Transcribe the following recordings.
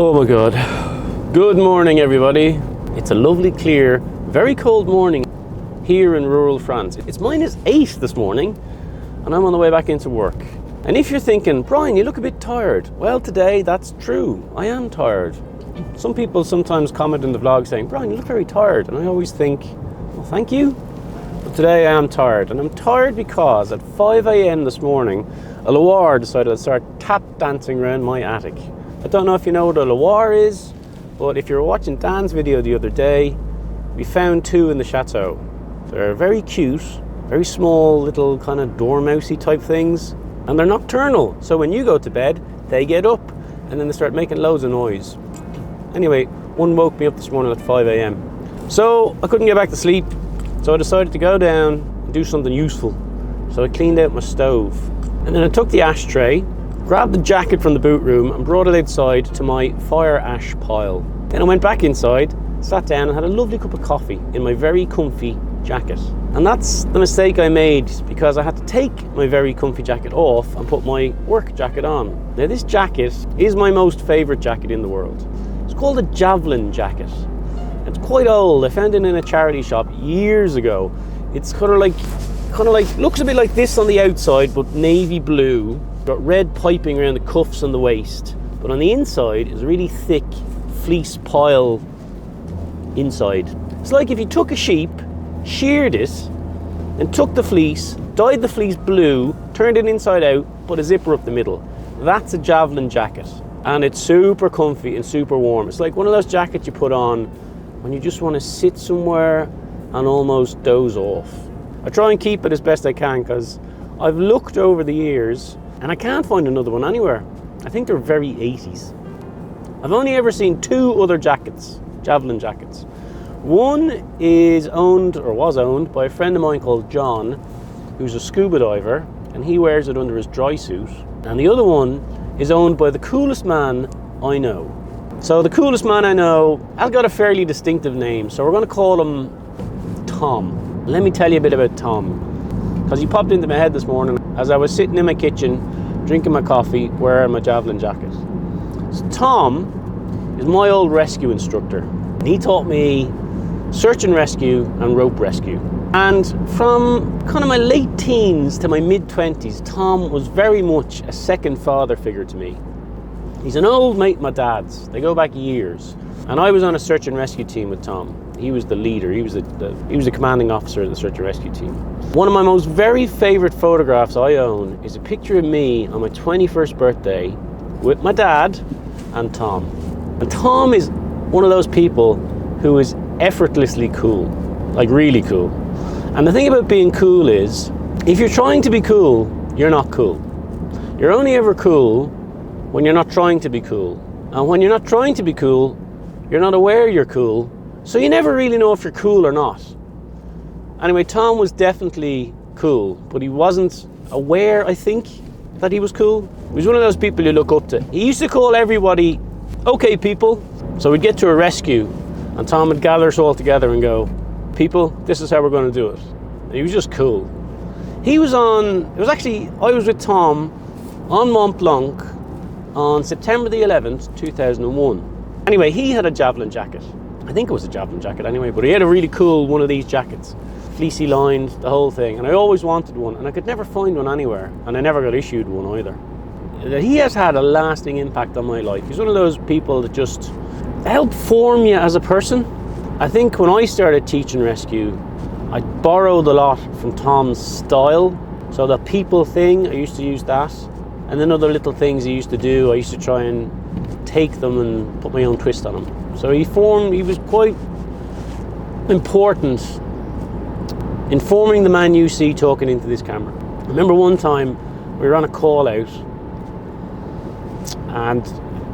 Oh my God. Good morning, everybody. It's a lovely, clear, very cold morning here in rural France. It's -8 this morning and I'm on the way back into work. And if you're thinking, Brian, you look a bit tired. Well, today that's true. I am tired. Some people sometimes comment in the vlog saying, Brian, you look very tired. And I always think, well, thank you. But today I am tired. And I'm tired because at 5 a.m. this morning, a Loire decided to start tap dancing around my attic. I don't know if you know what a Loire is, but if you were watching Dan's video the other day, we found two in the chateau. They're very cute, very small little kind of dormousey type things, and they're nocturnal. So when you go to bed, they get up and then they start making loads of noise. Anyway, one woke me up this morning at 5 a.m. So I couldn't get back to sleep, so I decided to go down and do something useful. So I cleaned out my stove, and then I took the ashtray, grabbed the jacket from the boot room and brought it outside to my fire ash pile. Then I went back inside, sat down and had a lovely cup of coffee in my very comfy jacket. And that's the mistake I made, because I had to take my very comfy jacket off and put my work jacket on. Now this jacket is my most favourite jacket in the world. It's called a javelin jacket. It's quite old. I found it in a charity shop years ago. It's kind of like looks a bit like this on the outside, but navy blue. Got red piping around the cuffs and the waist, but on the inside is a really thick fleece pile inside. It's like if you took a sheep, sheared it, and took the fleece, dyed the fleece blue, turned it inside out, put a zipper up the middle. That's a javelin jacket, and it's super comfy and super warm. It's like one of those jackets you put on when you just want to sit somewhere and almost doze off. I try and keep it as best I can, because I've looked over the years and I can't find another one anywhere. I think they're very 80s. I've only ever seen two other jackets, javelin jackets. One is owned, or was owned, by a friend of mine called John, who's a scuba diver, and he wears it under his dry suit. And the other one is owned by the coolest man I know. So the coolest man I know has got a fairly distinctive name, so we're going to call him Tom. Let me tell you a bit about Tom, because he popped into my head this morning as I was sitting in my kitchen drinking my coffee wearing my javelin jacket. So Tom is my old rescue instructor. He taught me search and rescue and rope rescue. And from kind of my late teens to my mid-20s, Tom was very much a second father figure to me. He's an old mate of my dad's. They go back years. And I was on a search and rescue team with Tom. He was the leader. He was the commanding officer of the search and rescue team. One of my most very favorite photographs I own is a picture of me on my 21st birthday with my dad and Tom. And Tom is one of those people who is effortlessly cool, like really cool. And the thing about being cool is, if you're trying to be cool, you're not cool. You're only ever cool when you're not trying to be cool. And when you're not trying to be cool, you're not aware you're cool, so you never really know if you're cool or not. Anyway, Tom was definitely cool, but he wasn't aware, I think, that he was cool. He was one of those people you look up to. He used to call everybody, okay people. So we'd get to a rescue, and Tom would gather us all together and go, people, this is how we're going to do it. And he was just cool. I was with Tom on Mont Blanc on September the 11th, 2001. Anyway, he had a javelin jacket. I think it was a javelin jacket anyway, but he had a really cool one of these jackets. Fleecy lined, the whole thing. And I always wanted one, and I could never find one anywhere. And I never got issued one either. He has had a lasting impact on my life. He's one of those people that just help form you as a person. I think when I started teaching rescue, I borrowed a lot from Tom's style. So the people thing, I used to use that. And then other little things he used to do, I used to try and take them and put my own twist on them. So he was quite important in forming the man you see talking into this camera. I remember one time we were on a call out, and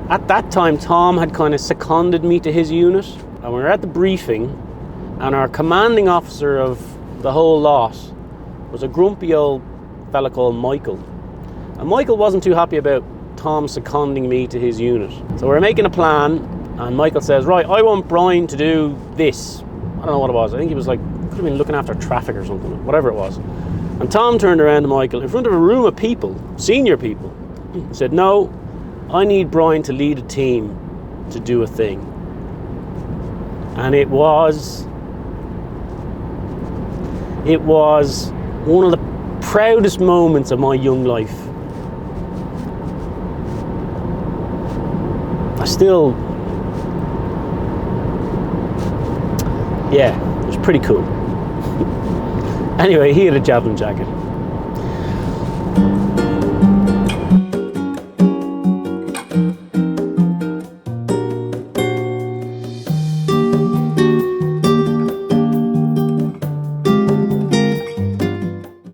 at that time Tom had kind of seconded me to his unit, and we were at the briefing, and our commanding officer of the whole lot was a grumpy old fella called Michael. And Michael wasn't too happy about Tom seconding me to his unit. So we're making a plan, and Michael says, right, I want Brian to do this. I don't know what it was. I think he was like, could have been looking after traffic or something, whatever it was. And Tom turned around to Michael in front of a room of people, senior people, and said, no, I need Brian to lead a team to do a thing. And it was one of the proudest moments of my young life. Yeah, it was pretty cool. Anyway, he had a javelin jacket.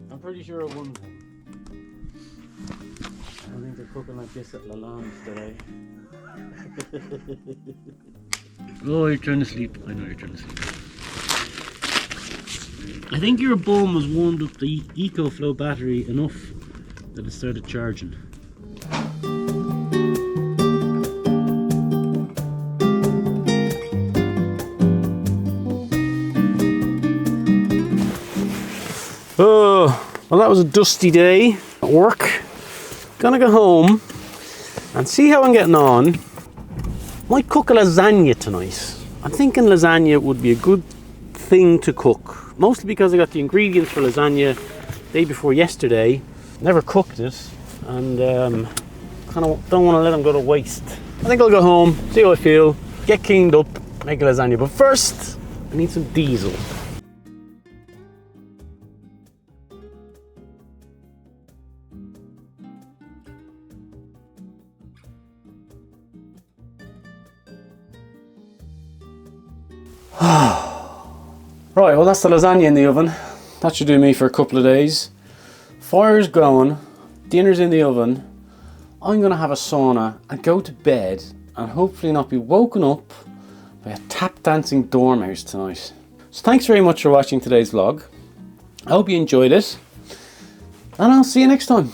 I'm pretty sure it won. I think they're cooking like this at lasagna today. Oh, you're trying to sleep. I know you're trying to sleep. I think your bulb has warmed up the EcoFlow battery enough that it started charging. Oh, well, that was a dusty day at work. Gonna go home and see how I'm getting on. Might cook a lasagna tonight. I'm thinking lasagna would be a good thing to cook. Mostly because I got the ingredients for lasagna day before yesterday. Never cooked it, and kind of don't want to let them go to waste. I think I'll go home, see how I feel, get cleaned up, make a lasagna. But first, I need some diesel. Right, well, that's the lasagna in the oven. That should do me for a couple of days. Fire's going, dinner's in the oven. I'm gonna have a sauna and go to bed and hopefully not be woken up by a tap dancing dormouse tonight. So thanks very much for watching today's vlog. I hope you enjoyed it, and I'll see you next time.